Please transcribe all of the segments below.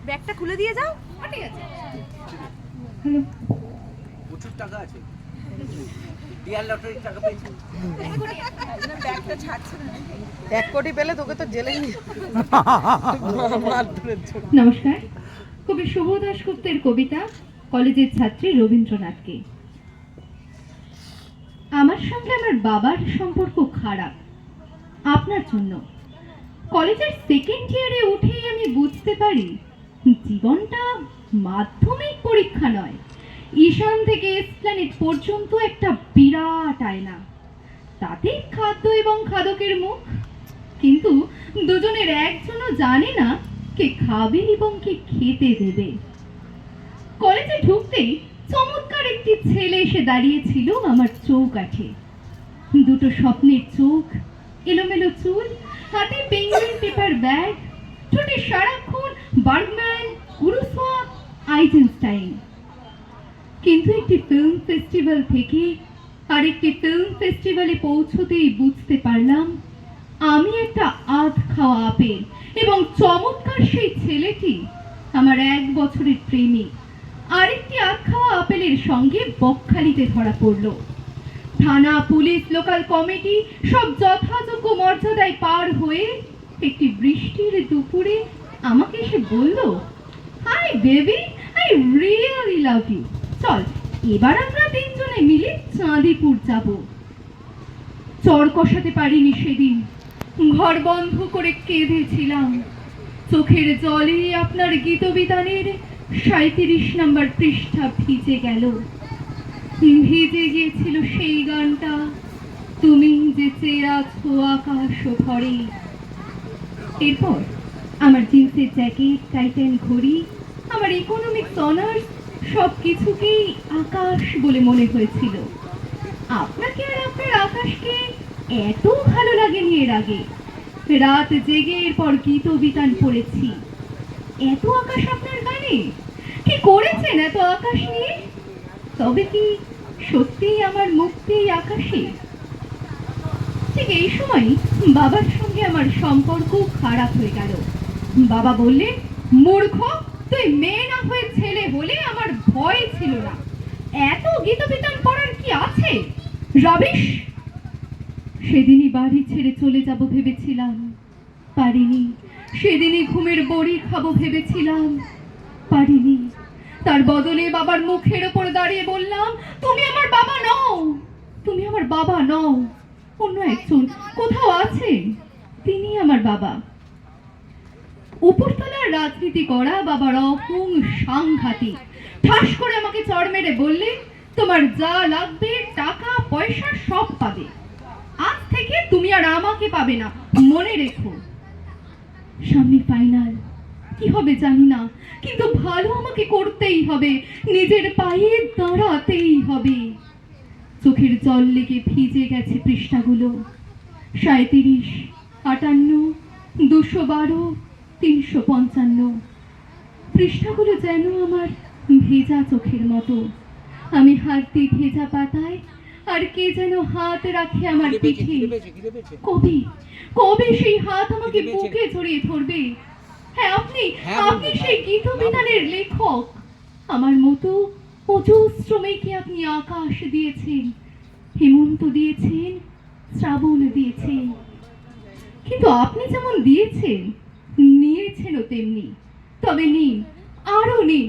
ব্যাগটা খুলে দিয়ে যাও। ঠিক আছে। হ্যালো, প্রচুর টাকা আছে, ডিয়ার লটারির টাকা পেয়েছি। ব্যাগটা ছাড়ছে না। 1 কোটি পেলে তোকে তো জেলে নিয়ে নমস্কার। কবি শুভ দাশগুপ্তের কবিতা কলেজের ছাত্রী রবীন্দ্রনাথকে। আমার সঙ্গে আমার বাবার সম্পর্ক খারাপ আপনার জন্য। কলেজের সেকেন্ড ইয়ারে উঠেই আমি বুঝতে পারি জীবনটা মাধ্যমিক পরীক্ষা নয়, ঈশান থেকে এসপ্ল্যানেড পর্যন্ত একটা বিরাট আয়না। তাতে খাদ্য এবং খাদকের মুখ, কিন্তু দুজনের একজনও জানে না কে খাবে এবং কে খেতে দেবে। কলেজে ঢুকতেই চমৎকার একটি ছেলে এসে দাঁড়িয়েছিল আমার চৌকাঠে। দুটো স্বপ্নের চোখ, এলোমেলো চুল, হাতে পেঙ্গুইন পেপার ব্যাগ, ঠোঁটে সারাক্ষণ বার্গম্যান, কুরুসোয়া, আইজেনস্টাইন। কিন্তু একটি ফিল্ম ফেস্টিভ্যাল থেকে আরেকটি ফিল্ম ফেস্টিভ্যালে পৌঁছতেই বুঝতে পারলাম আমি একটা আধ খাওয়া আপেল, এবং চমৎকার সেই ছেলেটি আমার 1 বছরের প্রেমিক। আরেকটি আধ খাওয়া আপেলের সঙ্গে বকখালিতে ধরা পড়ল। থানা, পুলিশ, লোকাল কমিটি সব যথাযোগ্য মর্যাদায় পার হয়ে একটি বৃষ্টির দুপুরে আমাকে এসে বলল, hi baby, I really love you, চল এবার আমরা 3 জনে মিলে চাঁদিপুর যাব। চর কষাতে পারিনি সেদিন, ঘর বন্ধ করে কেঁদেছিলাম। চোখের জলে আপনার গীতবিতানের 37 নম্বর পৃষ্ঠা ভিজে গেল। ভিজে গিয়েছিল সেই গানটা, তুমি যে চেয়ে আছো আকাশ ভরে। এরপর আমার জিন্সের জ্যাকেট, টাইটান ঘড়ি, আমার ইকোনমিক্স অনার্স সব কিছুকেই আকাশ বলে মনে হয়েছিল। আপনাকে আর আপনার আকাশকে এত ভালো লাগেনি এর আগে। রাত জেগে এরপর গীতবিতান পড়েছি। এত আকাশ আপনার গানে? কি করেছেন এত আকাশ নিয়ে? তবে কি সত্যিই আমার মুক্তি আকাশে? ঠিক এই সময় বাবার সঙ্গে আমার সম্পর্ক খারাপ হয়ে গেল। বাবা বললেন, মূর্খ, তুই মেয়ে না হয়ে ছেলে হলে আমার ভয় ছিল না। এত গীতবিতান পড়ার কি আছে? রবিশ। সেদিনই বাড়ি ছেড়ে চলে যাব ভেবেছিলাম, পারিনি। সেদিনই ঘুমের বড়ি খাবো ভেবেছিলাম, পারিনি। তার বদলে বাবার মুখের ওপর দাঁড়িয়ে বললাম, তুমি আমার বাবা নও, তুমি আমার বাবা নও। অন্য একজন কোথাও আছে, তিনি আমার বাবা। উপরতলার রাজনীতি করা বাবার অহং সাংঘাতিক। ঠাস করে আমাকে চড় মেরে বললে, তোমার যা লাগবে টাকা পয়সা সব পাবে, আজ থেকে তুমি আর আমাকে পাবে না, মনে রেখো। সামনে ফাইনাল, কি হবে জানি না, কিন্তু ভালো আমাকে করতেই হবে, নিজের পায়ে দাঁড়াতেই হবে। চোখের জল লেগে ভিজে গেছে পৃষ্ঠাগুলো। 37, 58, 212, 355 পৃষ্ঠাগুলো যেন আমার ভেজা চোখের মতো। আমি হাত দিই ভেজা পাতায়, আর কে যেন হাত রাখে আমার পিঠে। কবে কবে সেই হাত আমাকে বুকে জড়িয়ে ধরবে? হ্যাঁ, আপনি সেই গীতবিতানের লেখক। আমার মতো অজস্র মেয়েকে আপনি আকাশ দিয়েছেন, হেমন্ত দিয়েছেন, শ্রাবণ দিয়েছেন। কিন্তু আপনি যেমন দিয়েছেন, নিয়েছেনও তেমনি। তবে নিন, আরো নিন,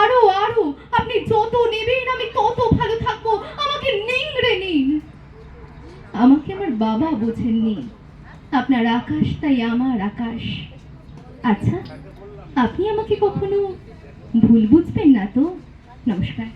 আরো আরো। আপনি যত নেবেন আমি তত ভালো থাকবো। আমাকে নিংড়ে নিন। আমাকে আমার বাবা বোঝেননি, আপনার আকাশ তাই আমার আকাশ। আচ্ছা, আপনি আমাকে কখনো ভুল বুঝবেন না তো? নমস্কার।